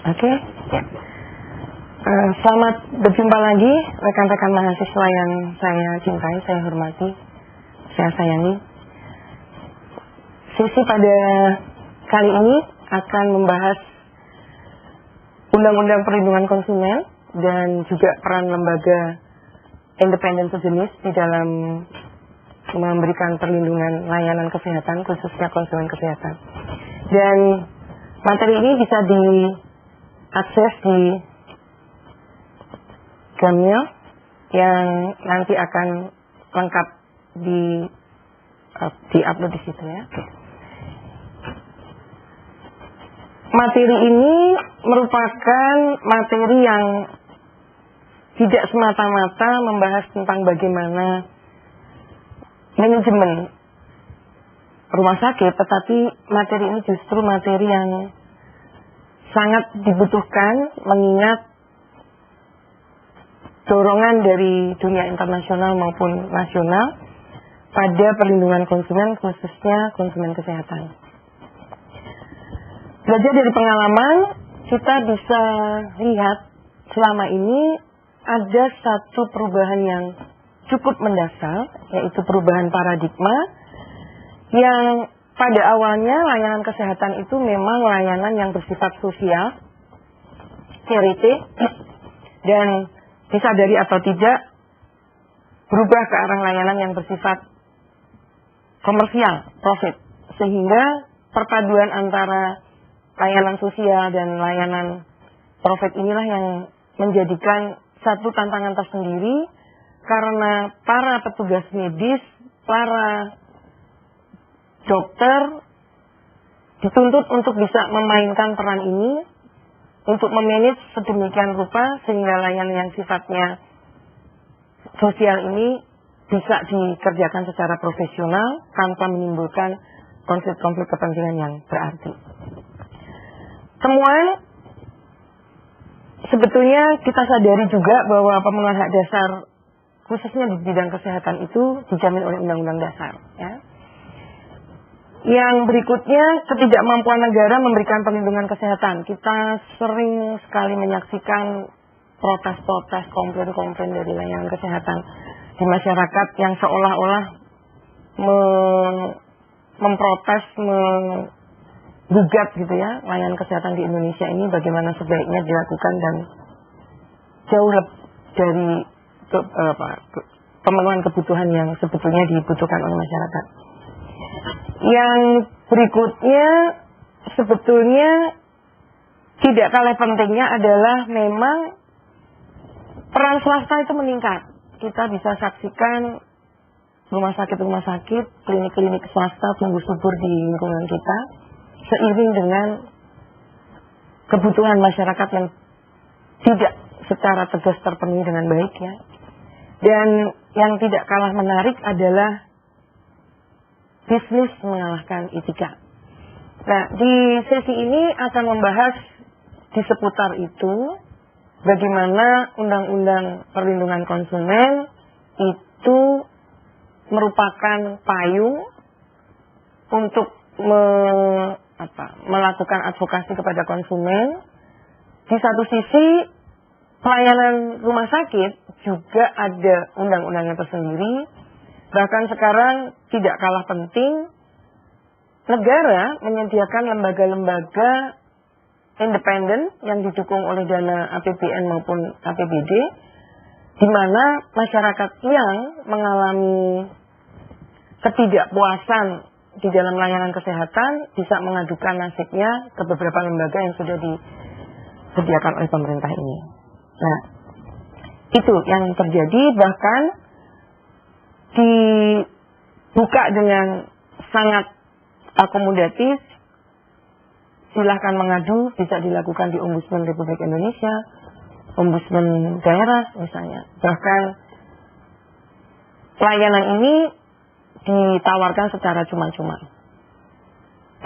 Oke, ya. Selamat berjumpa lagi rekan-rekan mahasiswa yang saya cintai, saya hormati, saya sayangi. Sesi pada kali ini akan membahas Undang-Undang Perlindungan Konsumen dan juga peran lembaga independen sejenis di dalam memberikan perlindungan layanan kesehatan, khususnya konsumen kesehatan. Dan materi ini bisa diakses di Gmail yang nanti akan lengkap di upload di situ ya. Oke. Materi ini merupakan materi yang tidak semata-mata membahas tentang bagaimana manajemen rumah sakit, tetapi materi ini justru materi yang sangat dibutuhkan mengingat dorongan dari dunia internasional maupun nasional pada perlindungan konsumen, khususnya konsumen kesehatan. Belajar dari pengalaman, kita bisa lihat selama ini ada satu perubahan yang cukup mendasar, yaitu perubahan paradigma yang pada awalnya layanan kesehatan itu memang layanan yang bersifat sosial, charity, dan disadari atau tidak berubah ke arah layanan yang bersifat komersial, profit, sehingga perpaduan antara layanan sosial dan layanan profit inilah yang menjadikan satu tantangan tersendiri, karena para petugas medis, para dokter dituntut untuk bisa memainkan peran ini, untuk memanage sedemikian rupa sehingga layanan yang sifatnya sosial ini bisa dikerjakan secara profesional tanpa menimbulkan konflik-konflik kepentingan yang berarti. Temuan sebetulnya kita sadari juga bahwa pemenuhan hak dasar khususnya di bidang kesehatan itu dijamin oleh Undang-Undang Dasar. Ya. Yang berikutnya, ketidakmampuan negara memberikan perlindungan kesehatan. Kita sering sekali menyaksikan protes-protes, komplain-komplain dari layanan kesehatan di masyarakat yang seolah-olah memprotes, menggugat gitu ya, layanan kesehatan di Indonesia ini bagaimana sebaiknya dilakukan dan jauh dari pemenuhan kebutuhan yang sebetulnya dibutuhkan oleh masyarakat. Yang berikutnya sebetulnya tidak kalah pentingnya adalah memang peran swasta itu meningkat. Kita bisa saksikan rumah sakit, klinik-klinik swasta tumbuh subur di lingkungan kita seiring dengan kebutuhan masyarakat yang tidak secara tegas terpenuhi dengan baik ya. Dan yang tidak kalah menarik adalah bisnis mengalahkan etika. Nah, di sesi ini akan membahas di seputar itu, bagaimana Undang-Undang Perlindungan Konsumen itu merupakan payung untuk melakukan advokasi kepada konsumen. Di satu sisi, pelayanan rumah sakit juga ada undang-undangnya tersendiri. Bahkan sekarang tidak kalah penting, negara menyediakan lembaga-lembaga independen yang didukung oleh dana APBN maupun APBD, di mana masyarakat yang mengalami ketidakpuasan di dalam layanan kesehatan bisa mengadukan nasibnya ke beberapa lembaga yang sudah disediakan oleh pemerintah ini. Nah, itu yang terjadi, bahkan dibuka dengan sangat akomodatif. Silahkan mengadu, bisa dilakukan di Ombudsman Republik Indonesia, Ombudsman daerah misalnya. Bahkan layanan ini ditawarkan secara cuma-cuma.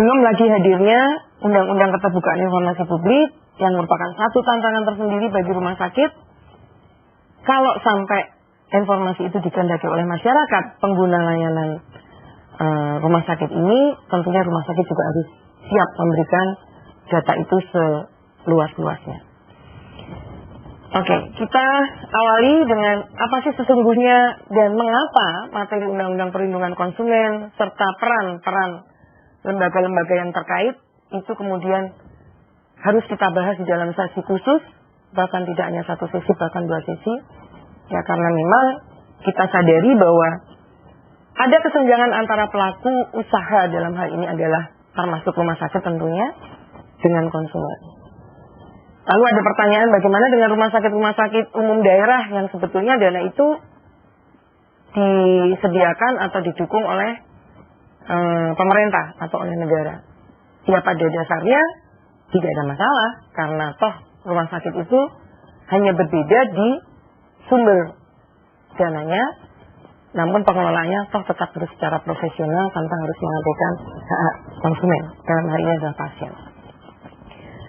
Belum lagi hadirnya Undang-Undang Keterbukaan Informasi Publik yang merupakan satu tantangan tersendiri bagi rumah sakit. Kalau sampai informasi itu dikehendaki oleh masyarakat pengguna layanan rumah sakit ini, tentunya rumah sakit juga harus siap memberikan data itu seluas-luasnya. Oke, kita awali dengan apa sih sesungguhnya dan mengapa materi Undang-Undang Perlindungan Konsumen serta peran lembaga-lembaga yang terkait itu kemudian harus kita bahas di dalam sesi khusus, bahkan tidak hanya satu sesi, bahkan 2 sesi. Ya, karena memang kita sadari bahwa ada kesenjangan antara pelaku usaha dalam hal ini adalah termasuk rumah sakit tentunya dengan konsumen. Lalu ada pertanyaan bagaimana dengan rumah sakit umum daerah yang sebetulnya dana itu disediakan atau didukung oleh pemerintah atau oleh negara. Ya pada dasarnya tidak ada masalah karena toh rumah sakit itu hanya berbeda di sumber dananya, namun pengelolanya toh tetap harus secara profesional tanpa harus mengabaikan hak konsumen, dalam hal ini adalah pasien.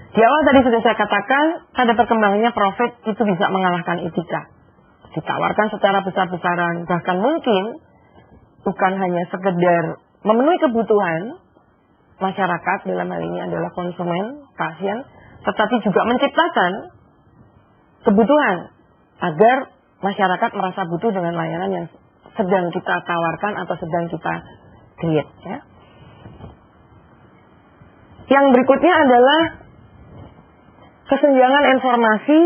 Di awal tadi sudah saya katakan, pada perkembangannya profit itu bisa mengalahkan etika. Ditawarkan secara besar-besaran, bahkan mungkin bukan hanya sekedar memenuhi kebutuhan masyarakat, dalam hal ini adalah konsumen, pasien, tetapi juga menciptakan kebutuhan agar masyarakat merasa butuh dengan layanan yang sedang kita tawarkan atau sedang kita create. Ya. Yang berikutnya adalah kesenjangan informasi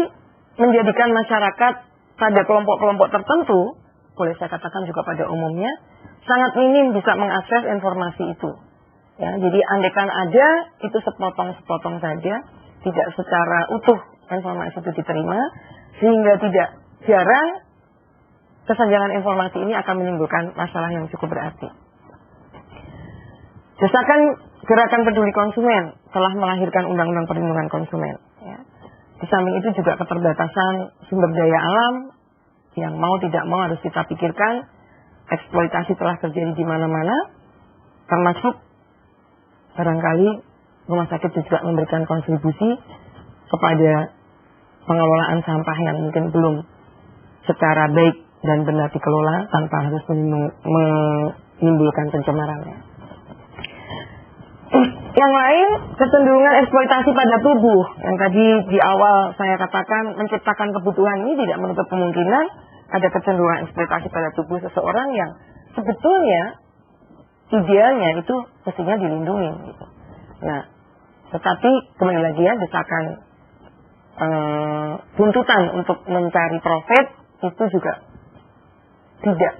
menjadikan masyarakat pada kelompok-kelompok tertentu, boleh saya katakan juga pada umumnya, sangat minim bisa mengakses informasi itu. Ya, jadi andaikan ada, itu sepotong-sepotong saja, tidak secara utuh informasi itu diterima, sehingga tidak jarang kesenjangan informasi ini akan menimbulkan masalah yang cukup berarti. Desakan gerakan peduli konsumen telah melahirkan Undang-Undang Perlindungan Konsumen. Ya. Di samping itu juga keterbatasan sumber daya alam yang mau tidak mau harus kita pikirkan. Eksploitasi telah terjadi di mana-mana, termasuk barangkali rumah sakit juga memberikan kontribusi kepada pengelolaan sampah yang mungkin belum secara baik dan benar dikelola tanpa harus menimbulkan pencemarannya. Yang lain, kecenderungan eksploitasi pada tubuh. Yang tadi di awal saya katakan menciptakan kebutuhan ini tidak menutup kemungkinan ada kecenderungan eksploitasi pada tubuh seseorang yang sebetulnya idealnya itu mestinya dilindungi. Gitu. Nah, tetapi kembali lagi ya, desakan tuntutan untuk mencari profit itu juga tidak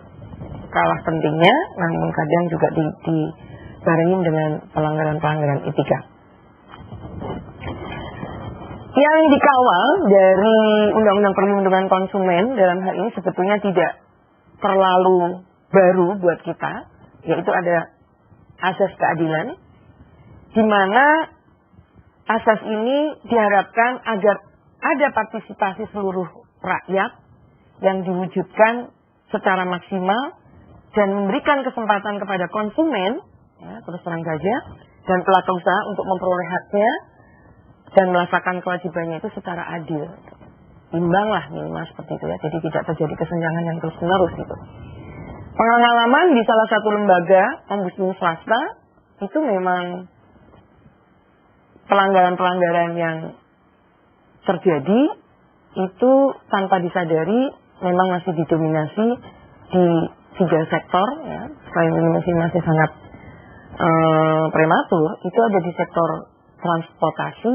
kalah pentingnya, namun kadang juga dibarengi dengan pelanggaran-pelanggaran etika. Yang dikawal dari Undang-Undang Perlindungan Konsumen dalam hal ini sebetulnya tidak terlalu baru buat kita, yaitu ada asas keadilan, di mana asas ini diharapkan agar ada partisipasi seluruh rakyat yang diwujudkan secara maksimal dan memberikan kesempatan kepada konsumen, ya, terus terang saja, dan pelaku usaha untuk memperoleh haknya dan melaksanakan kewajibannya itu secara adil. Imbang lah minimal seperti itu ya, jadi tidak terjadi kesenjangan yang terus-menerus gitu. Pengalaman di salah satu lembaga ombudsman swasta itu memang pelanggaran-pelanggaran yang terjadi itu tanpa disadari memang masih didominasi di 3 sektor ya. Selain ini masih sangat prematur, itu ada di sektor transportasi,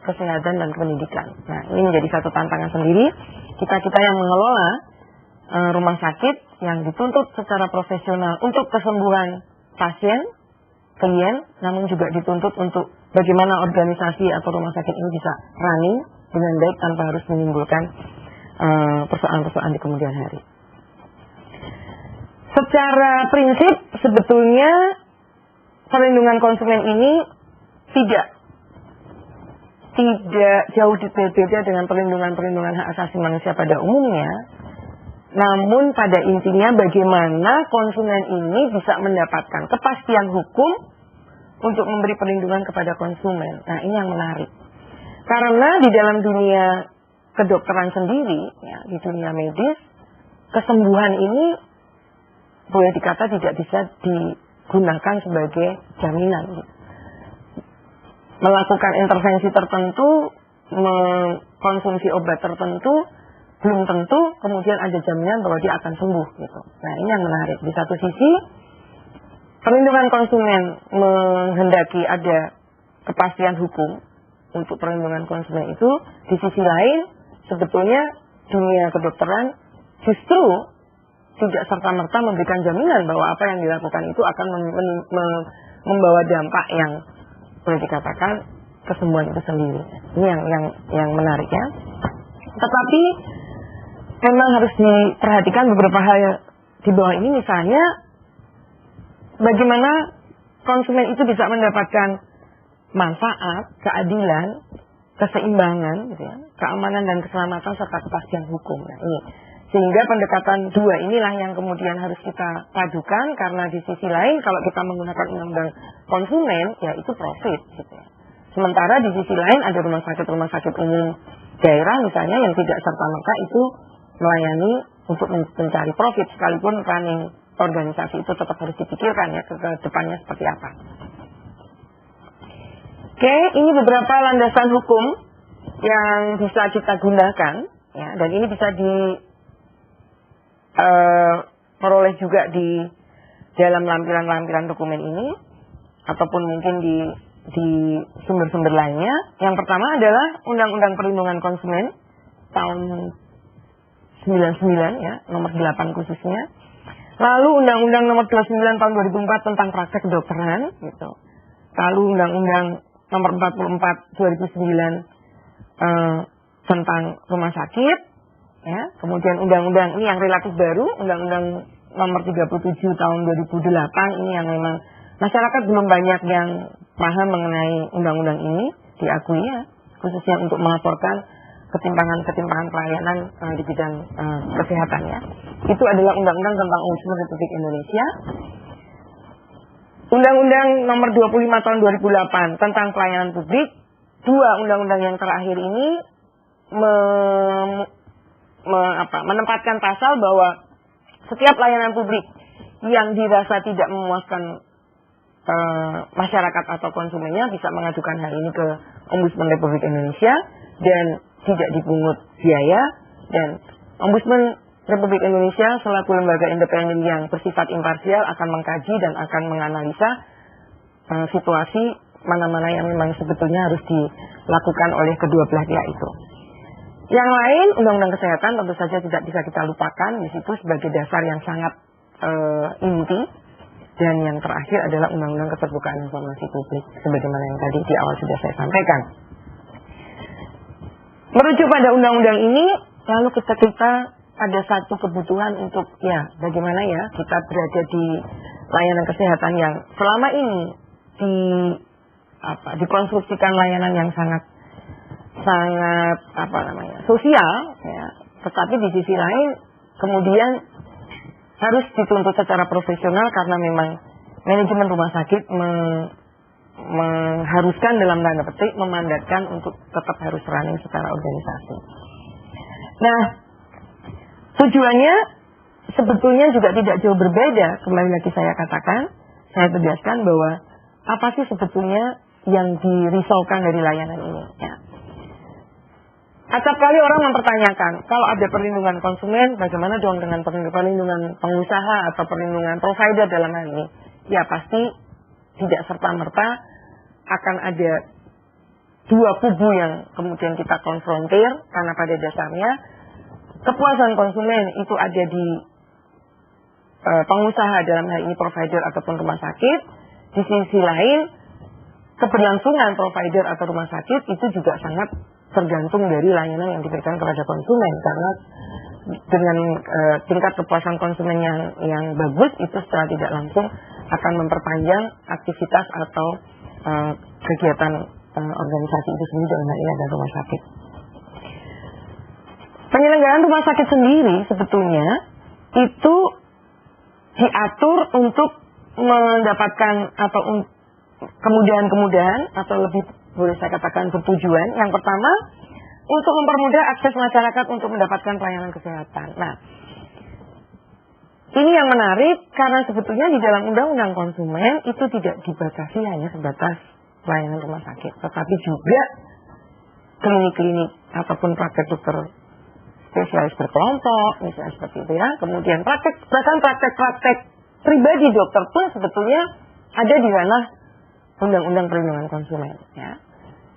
kesehatan dan pendidikan. Nah, ini menjadi satu tantangan sendiri. Kita yang mengelola rumah sakit yang dituntut secara profesional untuk kesembuhan pasien, klien, namun juga dituntut untuk bagaimana organisasi atau rumah sakit ini bisa running dengan baik tanpa harus menimbulkan persoalan-persoalan di kemudian hari. Secara prinsip sebetulnya perlindungan konsumen ini tidak jauh berbeda dengan perlindungan hak asasi manusia pada umumnya. Namun pada intinya bagaimana konsumen ini bisa mendapatkan kepastian hukum untuk memberi perlindungan kepada konsumen. Nah, ini yang menarik. Karena di dalam dunia kedokteran sendiri, ya, di dunia medis, kesembuhan ini boleh dikata tidak bisa digunakan sebagai jaminan. Melakukan intervensi tertentu mengkonsumsi obat tertentu belum tentu kemudian ada jaminan bahwa dia akan sembuh gitu. Nah, ini yang menarik. Di satu sisi perlindungan konsumen menghendaki ada kepastian hukum untuk perlindungan konsumen itu, di sisi lain sebetulnya dunia kedokteran justru tidak serta-merta memberikan jaminan bahwa apa yang dilakukan itu akan membawa dampak yang boleh dikatakan kesembuhan itu sendiri. Ini yang menarik ya. Tetapi memang harus diperhatikan beberapa hal di bawah ini, misalnya bagaimana konsumen itu bisa mendapatkan manfaat, keadilan, keseimbangan, gitu ya, keamanan dan keselamatan serta kepastian hukum. Nah, ini sehingga pendekatan dua inilah yang kemudian harus kita padukan, karena di sisi lain kalau kita menggunakan undang-undang konsumen ya itu profit, gitu ya. Sementara di sisi lain ada rumah sakit umum daerah misalnya yang tidak serta-merta itu melayani untuk mencari profit, sekalipun running organisasi itu tetap harus dipikirkan ya ke depannya seperti apa. Oke, ini beberapa landasan hukum yang bisa kita gunakan ya, dan ini bisa peroleh juga di dalam lampiran-lampiran dokumen ini ataupun mungkin di sumber-sumber lainnya. Yang pertama adalah Undang-Undang Perlindungan Konsumen tahun 99 ya, nomor 8 khususnya. Lalu Undang-Undang nomor 29 tahun 2004 tentang praktek kedokteran gitu. Lalu Undang-Undang nomor 44 2009 tentang rumah sakit ya. Kemudian undang-undang ini yang relatif baru, Undang-Undang nomor 37 tahun 2008, ini yang memang masyarakat belum banyak yang paham mengenai undang-undang ini, diakui ya, khususnya untuk melaporkan ketimpangan pelayanan di bidang kesehatan ya. Itu adalah undang-undang tentang Ombudsman Republik Indonesia. Undang-undang nomor 25 tahun 2008 tentang pelayanan publik. Dua undang-undang yang terakhir ini menempatkan pasal bahwa setiap layanan publik yang dirasa tidak memuaskan masyarakat atau konsumennya bisa mengadukan hal ini ke Ombudsman Republik Indonesia dan tidak dipungut biaya, dan Ombudsman Republik Indonesia selaku lembaga independen yang bersifat imparsial akan mengkaji dan akan menganalisa situasi mana-mana yang memang sebetulnya harus dilakukan oleh kedua belah pihak itu. Yang lain, Undang-Undang Kesehatan tentu saja tidak bisa kita lupakan di situ sebagai dasar yang sangat inti. Dan yang terakhir adalah Undang-Undang Keterbukaan Informasi Publik, sebagaimana yang tadi di awal sudah saya sampaikan. Merujuk pada undang-undang ini, lalu kita ada satu kebutuhan untuk ya bagaimana ya kita berada di layanan kesehatan yang selama ini dikonstruksikan layanan yang sangat sosial ya, tetapi di sisi lain kemudian harus dituntut secara profesional karena memang manajemen rumah sakit mengharuskan dalam tanda petik memandatkan untuk tetap harus running secara organisasi. Nah, tujuannya sebetulnya juga tidak jauh berbeda. Kembali lagi saya saya tegaskan bahwa apa sih sebetulnya yang dirisaukan dari layanan ini ya. Acap kali orang mempertanyakan, kalau ada perlindungan konsumen, bagaimana dong dengan perlindungan pengusaha atau perlindungan provider dalam hal ini? Ya pasti tidak serta-merta akan ada dua kubu yang kemudian kita konfrontir, karena pada dasarnya kepuasan konsumen itu ada di pengusaha dalam hal ini provider ataupun rumah sakit. Di sisi lain, keberlangsungan provider atau rumah sakit itu juga sangat tergantung dari layanan yang diberikan kepada konsumen, karena dengan tingkat kepuasan konsumen yang bagus itu secara tidak langsung akan memperpanjang aktivitas atau kegiatan organisasi itu sendiri dalam hal ini ada rumah sakit. Penyelenggaraan rumah sakit sendiri sebetulnya itu diatur untuk mendapatkan atau kemudahan-kemudahan atau lebih boleh saya katakan bertujuan. Yang pertama, untuk mempermudah akses masyarakat untuk mendapatkan pelayanan kesehatan. Nah, ini yang menarik karena sebetulnya di dalam Undang-Undang Konsumen itu tidak dibatasi hanya sebatas pelayanan rumah sakit, tetapi juga klinik-klinik ataupun praktek dokter spesialis berkelompok, misalnya seperti itu ya. Kemudian bahkan praktek pribadi dokter pun sebetulnya ada di ranah Undang-Undang Perlindungan Konsumen. Ya.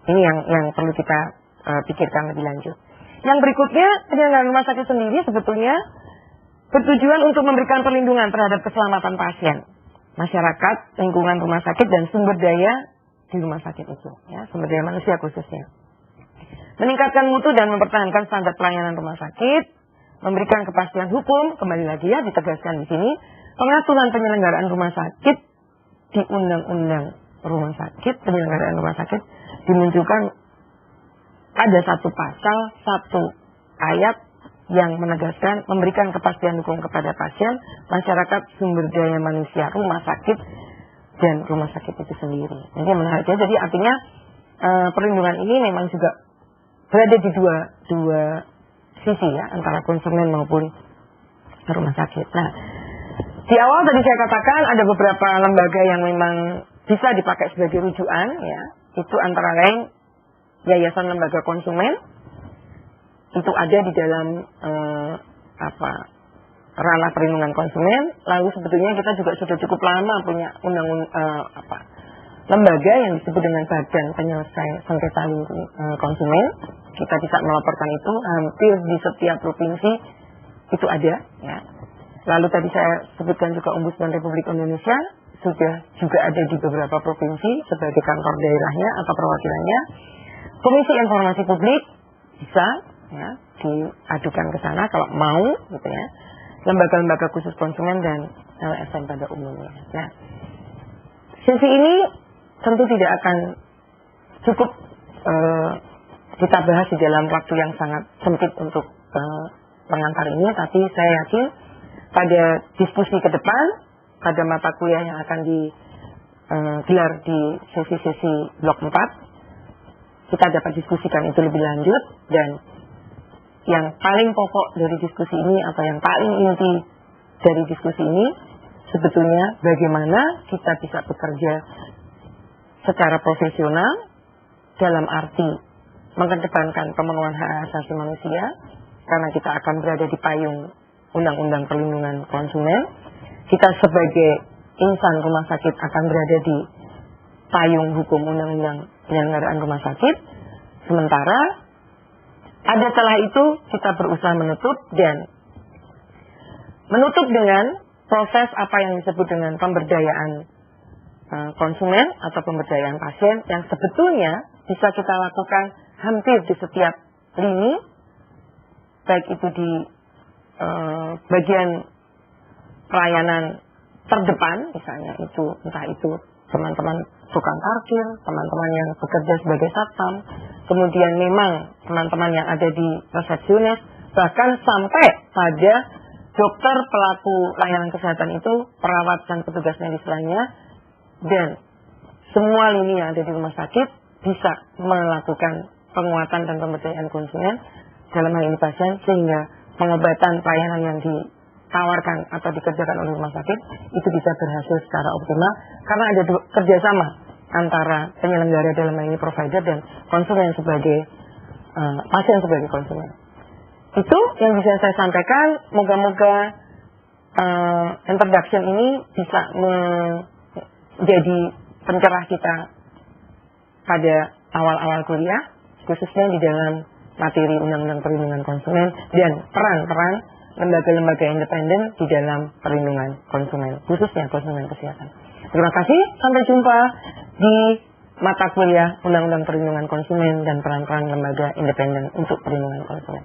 Ini yang perlu kita pikirkan lebih lanjut. Yang berikutnya, penyelenggaraan rumah sakit sendiri sebetulnya bertujuan untuk memberikan perlindungan terhadap keselamatan pasien, masyarakat, lingkungan rumah sakit, dan sumber daya di rumah sakit itu, ya, sumber daya manusia khususnya. Meningkatkan mutu dan mempertahankan standar pelayanan rumah sakit, memberikan kepastian hukum, kembali lagi ya ditegaskan di sini, pengaturan penyelenggaraan rumah sakit di Undang-Undang Rumah Sakit, penyelenggaraan rumah sakit dimunculkan ada satu pasal, satu ayat yang menegaskan memberikan kepastian hukum kepada pasien, masyarakat, sumber daya manusia, rumah sakit, dan rumah sakit itu sendiri. Jadi menarik ya. Jadi artinya perlindungan ini memang juga berada di dua sisi ya, antara konsumen maupun rumah sakit. Nah, di awal tadi saya katakan ada beberapa lembaga yang memang bisa dipakai sebagai rujukan ya. Itu antara lain Yayasan Lembaga Konsumen, itu ada di dalam ranah perlindungan konsumen. Lalu sebetulnya kita juga sudah cukup lama punya lembaga yang disebut dengan Badan Penyelesai Sengketa Konsumen. Kita bisa melaporkan itu hampir di setiap provinsi itu ada ya. Lalu tadi saya sebutkan juga Ombudsman Republik Indonesia sudah juga ada di beberapa provinsi sebagai kantor daerahnya atau perwakilannya. Komisi Informasi Publik bisa ya, diadukan ke sana kalau mau gitu ya. Lembaga-lembaga khusus konsumen dan LSM pada umumnya. Nah, sisi ini tentu tidak akan cukup kita bahas di dalam waktu yang sangat sempit untuk pengantar ini, tapi saya yakin pada diskusi ke depan, pada mata kuliah yang akan digelar di sesi-sesi blok 4, kita dapat diskusikan itu lebih lanjut. Dan yang paling pokok dari diskusi ini atau yang paling inti dari diskusi ini sebetulnya bagaimana kita bisa bekerja secara profesional dalam arti mengedepankan pemenuhan hak asasi manusia, karena kita akan berada di payung Undang-Undang Perlindungan Konsumen. Kita sebagai insan rumah sakit akan berada di payung hukum Undang-Undang Penyelenggaraan Rumah Sakit. Sementara ada celah itu kita berusaha menutup, dan menutup dengan proses apa yang disebut dengan pemberdayaan konsumen atau pemberdayaan pasien yang sebetulnya bisa kita lakukan hampir di setiap lini, baik itu di bagian pelayanan terdepan, misalnya itu entah itu teman-teman tukang parkir, teman-teman yang bekerja sebagai satpam, kemudian memang teman-teman yang ada di resepsionis, bahkan sampai pada dokter pelaku layanan kesehatan itu, perawat dan petugas medis lainnya, dan semua lini yang ada di rumah sakit bisa melakukan penguatan dan pemberdayaan konsumen dalam hal ini pasien, sehingga pengobatan pelayanan yang ditawarkan atau dikerjakan oleh rumah sakit itu bisa berhasil secara optimal karena ada kerjasama antara penyelenggara dalam hal ini provider dan konsumen sebagai pasien sebagai konsumen. Itu yang bisa saya sampaikan. Moga-moga introduction ini bisa menjadi pencerah kita pada awal-awal kuliah, khususnya di dalam materi Undang-Undang Perlindungan Konsumen dan peran-peran lembaga-lembaga independen di dalam perlindungan konsumen, khususnya konsumen kesehatan. Terima kasih, sampai jumpa di mata kuliah Undang-Undang Perlindungan Konsumen dan peran-peran lembaga independen untuk perlindungan konsumen.